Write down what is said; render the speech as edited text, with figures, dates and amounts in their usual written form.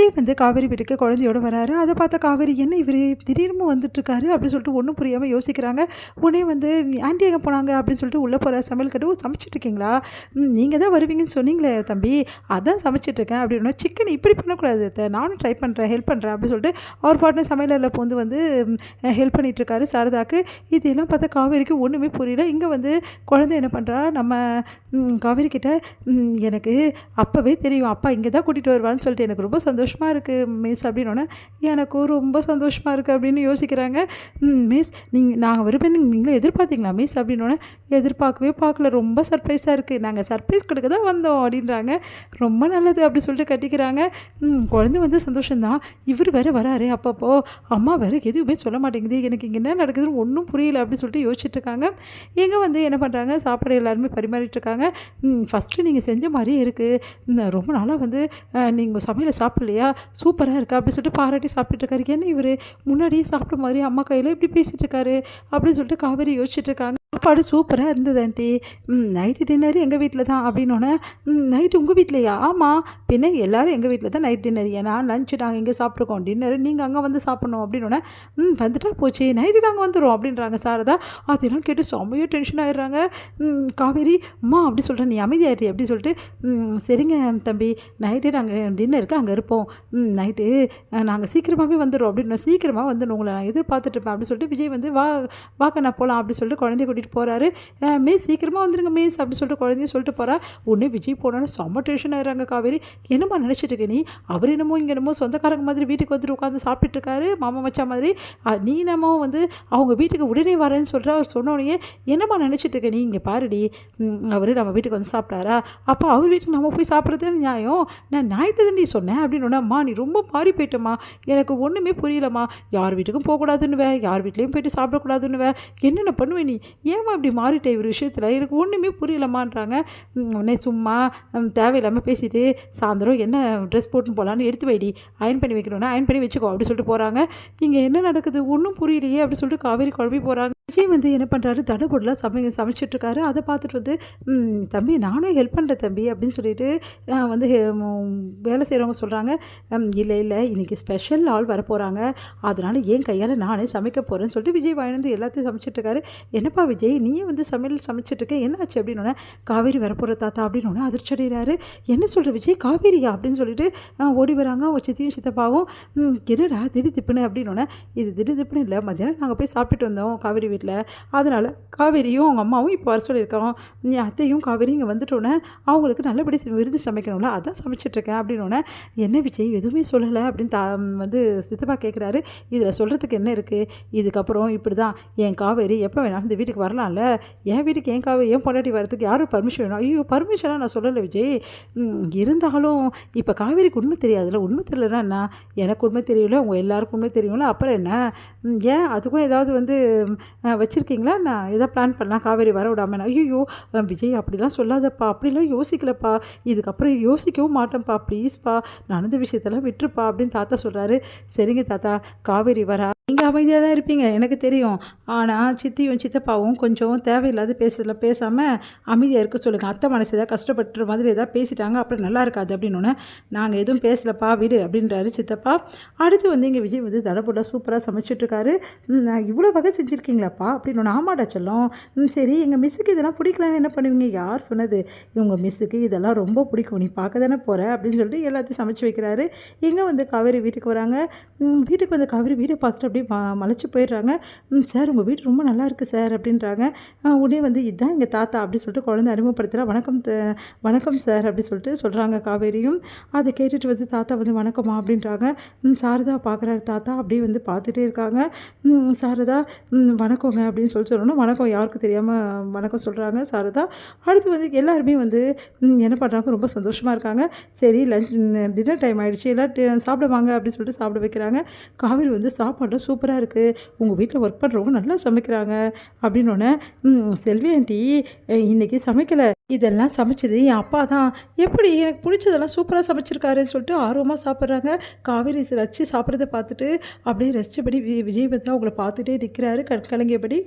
விஜய் வந்து காவேரி வீட்டுக்கு குழந்தையோட வராரு. அதை பார்த்த காவேரி என்ன இவர் திடீர்னு வந்துட்டுருக்காரு அப்படின்னு சொல்லிட்டு ஒன்றும் புரியாமல் யோசிக்கிறாங்க. உடனே வந்து ஆண்டி எங்கே போனாங்க அப்படின்னு சொல்லிட்டு உள்ளே போகிற சமையல் கட்டு சமைச்சிட்ருக்கீங்களா? நீங்கள் தான் வருவீங்கன்னு சொன்னீங்களே தம்பி, அதான் சமைச்சிட்ருக்கேன் அப்படின்னா சிக்கன் இப்படி பண்ணக்கூடாது நானும் ட்ரை பண்ணுறேன் ஹெல்ப் பண்ணுறேன் அப்படின்னு சொல்லிட்டு அவர் பாட்டு சமையலில் வந்து ஹெல்ப் பண்ணிகிட்ருக்காரு சாரதாக்கு. இதெல்லாம் பார்த்தா காவேரிக்கு ஒன்றுமே புரியல. இங்கே வந்து குழந்தை என்ன பண்ணுறா, நம்ம காவேரி கிட்ட எனக்கு அப்போவே தெரியும் அப்பா இங்கே தான் கூட்டிகிட்டு வருவான்னு சொல்லிட்டு எனக்கு ரொம்ப சந்தோஷமாக இருக்குது மிஸ் அப்படின்னோடனே எனக்கும் ரொம்ப சந்தோஷமாக இருக்குது அப்படின்னு யோசிக்கிறாங்க. மிஸ் நாங்கள் வருவேன் நீங்களும் எதிர்பார்த்தீங்களா மிஸ் அப்படின்னோடனே எதிர்பார்க்கவே பார்க்கல, ரொம்ப சர்ப்ரைஸாக இருக்குது, நாங்கள் சர்ப்ரைஸ் கொடுக்க தான் வந்தோம் அப்படின்றாங்க. ரொம்ப நல்லது அப்படி சொல்லிட்டு கட்டிக்கிறாங்க. குழந்தை வந்து சந்தோஷம்தான், இவர் வேறு வராரு அப்பப்போ, அம்மா வேறு எதுவுமே சொல்ல மாட்டேங்குது, எனக்கு இங்கே என்ன நடக்குதுன்னு ஒன்றும் புரியல அப்படின்னு சொல்லிட்டு யோசிச்சுட்ருக்காங்க. எங்கே வந்து என்ன பண்ணுறாங்க, சாப்பாடு எல்லாருமே பரிமாறிட்டுருக்காங்க. ஃபஸ்ட்டு நீங்கள் செஞ்ச மாதிரியே இருக்குது, ரொம்ப நாளாக வந்து நீங்கள் சமையலை சாப்பிட்லையா, சூப்பராக இருக்கா அப்படி சொல்லிட்டு பாராட்டி சாப்பிட்டுருக்காரு. என்ன இவர் முன்னாடியே சாப்பிட்ட மாதிரி அம்மா கையில் இப்படி பேசிகிட்டு இருக்காரு அப்படின்னு சொல்லிட்டு காவேரி யோசிச்சுட்ருக்காங்க. சாப்பாடு சூப்பராக இருந்தது ஆண்டி, நைட்டு டின்னர் எங்கள் வீட்டில் தான் அப்படின்னோடனே நைட்டு உங்கள் வீட்லையா? ஆமாம், பின்ன எல்லோரும் எங்கள் வீட்டில் தான் நைட் டின்னர், ஏன்னா லஞ்சு நாங்கள் இங்கே சாப்பிட்ருக்கோம், டின்னர் நீங்கள் அங்கே வந்து சாப்பிட்ணும் அப்படின்னோடனே வந்துட்டா போச்சு, நைட்டு நாங்கள் வந்துடுவோம் அப்படின்றாங்க சாரதா. அதெல்லாம் கேட்டு செம்மையாக டென்ஷன் ஆகிடுறாங்க. காவேரி அம்மா அப்படி சொல்கிறேன், நீ அமைதியாயிரு அப்படி சொல்லிட்டு சரிங்க தம்பி, நைட்டு நாங்கள் டின்னருக்கு அங்கே இருப்போம், நைட்டு நாங்கள் சீக்கிரமாகவே வந்துடுவோம் அப்படின்னு, சீக்கிரமாக வந்துடும் உங்களை நான் எதிர்பார்த்துட்ருப்பேன் அப்படின்னு சொல்லிட்டு விஜய் வந்து வாக்க நான் போகலாம் அப்படி சொல்லிட்டு குழந்தைய கூட்டிகிட்டு போகிறாரு. மிஸ் சீக்கிரமாக வந்துடுங்க மிஸ் அப்படி சொல்லிட்டு குழந்தைய சொல்லிட்டு போகிறா. உடனே விஜய் போனோன்னு செம்ம டென்ஷன் ஆயிடுறாங்க. காவேரி என்னம்மா நினச்சிட்டு இருக்க நீ, அவர் என்னமோ இங்கே என்னமோ சொந்தக்காரங்க மாதிரி வீட்டுக்கு வந்துட்டு உட்காந்து சாப்பிட்டுட்டு இருக்காரு மாமா மச்சா மாதிரி, நீ என்னமோ வந்து அவங்க வீட்டுக்கு உடனே வரேன்னு சொல்கிற, அவர் சொன்னோடனே என்னம்மா நினச்சிட்டு இருக்க நீ, இங்கே பாருடி அவர் நம்ம வீட்டுக்கு வந்து சாப்பிட்டாரா, அப்போ அவர் வீட்டுக்கு நம்ம போய் சாப்பிட்றது நியாயம், நான் நியாயத்தை நீ சொன்னேன் அப்படின்னு. அம்மா நீ ரொம்ப மாறி போயிட்டம்மா, எனக்கு ஒன்றுமே புரியலம்மா, யார் வீட்டுக்கும் போகக்கூடாதுன்னுவே, யார் வீட்லேயும் போயிட்டு சாப்பிடக்கூடாதுன்னுவே, என்னென்ன பண்ணுவேன் நீ, ஏம்மா இப்படி மாறிட்டே ஒரு விஷயத்தில் எனக்கு ஒன்றுமே புரியலம்மான்றாங்க. உடனே சும்மா தேவையில்லாமல் பேசிட்டு சாயந்தரம் என்ன ட்ரெஸ் போட்டுன்னு போகலான்னு எடுத்து வைடி, அயன் பண்ணி வைக்கணும்னா அயன் பண்ணி வச்சுக்கோ அப்படி சொல்லிட்டு போகிறாங்க. இங்கே என்ன நடக்குது ஒன்றும் புரியலையே அப்படி சொல்லிட்டு காவேரி குழம்பி போகிறாங்க. விஜய் வந்து என்ன பண்ணுறாரு, தடபுடலாம் சமைச்சிட்ருக்காரு. அதை பார்த்துட்டு வந்து தம்பி நானும் ஹெல்ப் பண்ணுறேன் தம்பி அப்படின்னு சொல்லிட்டு வந்து வேலை செய்கிறவங்க சொல்கிறாங்க. இல்லை இல்லை இன்றைக்கி ஸ்பெஷல் ஆள் வரப்போகிறாங்க, அதனால் என் கையால் நானே சமைக்க போகிறேன்னு சொல்லிட்டு விஜய் வாங்கிட்டு எல்லாத்தையும் சமைச்சிட்ருக்காரு. என்னப்பா விஜய் நீயே வந்து சமையல் சமைச்சிட்ருக்க, என்னாச்சு அப்படின்னோடனே காவேரி வரப்போகிற தாத்தா அப்படின்னோடனே அதிர்ச்சி அடைகிறாரு. என்ன சொல்கிற விஜய், காவேரியா அப்படின்னு சொல்லிட்டு ஓடி வராங்க. அவங்க சித்தியும் சித்தப்பாவும் என்னடா திடீர் திப்புன்னு அப்படின்னோடனே, இது திடீர் திப்புன்னு இல்லை, மத்தியானம் நாங்கள் போய் சாப்பிட்டுட்டு வந்தோம் காவேரி வீட்டில், அதனால் காவேரியும் அவங்க அம்மாவும் இப்போ வர சொல்லியிருக்கோம், நீ அத்தையும் காவேரி இங்கே வந்துட்டோன்னே அவங்களுக்கு நல்லபடி விருது சமைக்கணும்ல, அதான் சமைச்சிட்ருக்கேன் அப்படின்னோடனே, என்ன விஜய் எதுவுமே சொல்லலை அப்படின்னு வந்து சித்தப்பா கேட்குறாரு. இதில் சொல்கிறதுக்கு என்ன இருக்குது, இதுக்கப்புறம் இப்படி தான் என் காவேரி எப்போ வேணாலும் இந்த வீட்டுக்கு வரலாம்ல, என் வீட்டுக்கு என் காவேரி என் பொண்டாட்டி வரதுக்கு யாரும் பர்மிஷன் வேணும், ஐயோ பர்மிஷனாக நான் சொல்லலை விஜய், இருந்தாலும் இப்போ காவேரிக்கு உண்மை தெரியாதுல்ல, உண்மை தெரியலன்னா என்ன, எனக்கு உண்மை தெரியல உங்கள் எல்லாருக்கும் உண்மை தெரியும்ல, அப்புறம் என்ன, ஏன் அதுக்கும் ஏதாவது வந்து வச்சுருக்கீங்களா, நான் எதாவது பிளான் பண்ணலாம் காவேரி வர விடாமல், ஐயோ விஜய் அப்படிலாம் சொல்லாதப்பா, அப்படிலாம் யோசிக்கலப்பா, இதுக்கப்புறம் யோசிக்கவும் மாட்டேன்ப்பா, ப்ளீஸ்ப்பா நடந்த விஷயத்தெல்லாம் விட்டுருப்பா அப்படின்னு தாத்தா சொல்கிறாரு. சரிங்க தாத்தா, காவேரி வரா, நீங்கள் அமைதியாக தான் இருப்பீங்க எனக்கு தெரியும், ஆனால் சித்தியும் சித்தப்பாவும் கொஞ்சம் தேவையில்லாத பேசாமல் அமைதியாக இருக்க சொல்லுங்கள், அத்தை மனசு ஏதாவது கஷ்டப்பட்டுற மாதிரி ஏதாவது பேசிட்டாங்க அப்புறம் நல்லா இருக்காது அப்படின்னு. நாங்கள் எதுவும் பேசலப்பா விடு அப்படின்றாரு சித்தப்பா. அடுத்து வந்து இங்கே விஜய் வந்து தடபுடா சூப்பராக சமைச்சிட்ருக்காரு. இவ்வளோ வகை செஞ்சுருக்கீங்களாப்பா அப்படின்னு. ஆமாடா சொல்லும், சரி எங்கள் மிஸ்ஸுக்கு இதெல்லாம் பிடிக்கலன்னு என்ன பண்ணுவீங்க, யார் சொன்னது, உங்கள் மிஸ்ஸுக்கு இதெல்லாம் ரொம்ப பிடிக்கும், நீ பார்க்க தானே போகிற அப்படின்னு சொல்லிட்டு எல்லாத்தையும் சமைச்சு வைக்கிறாரு. எங்கே வந்து காவேரி வீட்டுக்கு வராங்க. வீட்டுக்கு வந்து காவேரி வீடை பார்த்துட்டு அப்படியே மலைச்சு போயிடுறாங்க. சார் உங்கள் வீடு ரொம்ப நல்லா இருக்குது சார் அப்படின்றாங்க. உடனே வந்து இதுதான் எங்கள் தாத்தா அப்படின்னு சொல்லிட்டு குழந்தை அறிமுகப்படுத்துகிறா. வணக்கம் சார் அப்படி சொல்லிட்டு சொல்கிறாங்க காவேரியும். அதை கேட்டுட்டு வந்து தாத்தா வந்து வணக்கம்மா அப்படின்றாங்க. சாரதா பார்க்குறாரு தாத்தா, அப்படியே வந்து பார்த்துட்டே இருக்காங்க. சாரதா வணக்கங்க அப்படின்னு சொல்லணும், வணக்கம் யாருக்கும் தெரியாமல் வணக்கம் சொல்கிறாங்க சாரதா. அடுத்து வந்து எல்லாருமே வந்து என்ன பண்ணுறாங்க, ரொம்ப சந்தோஷமாக இருக்காங்க. சரி டின்னர் டைம் ஆகிடுச்சு, எல்லாம் சாப்பிடுவாங்க அப்படின்னு சொல்லிட்டு சாப்பிட வைக்கிறாங்க. காவேரி வந்து சாப்பாடு சூப்பராக இருக்குது, உங்கள் வீட்டில் ஒர்க் பண்ணுறவங்க நல்லா சமைக்கிறாங்க அப்படின்னோடனே, செல்வி ஆண்டி இன்றைக்கி சமைக்கலை, இதெல்லாம் சமைச்சது என் அப்பா தான், எப்படி எனக்கு பிடிச்சதெல்லாம் சூப்பராக சமைச்சிருக்காருன்னு சொல்லிட்டு ஆர்வமாக சாப்பிட்றாங்க. காவேரி ரசித்து சாப்பிட்றத பார்த்துட்டு அப்படியே ரசித்தபடி விஜய் வந்து அவங்கள பார்த்துட்டே நிற்கிறாரு கலங்கியபடி.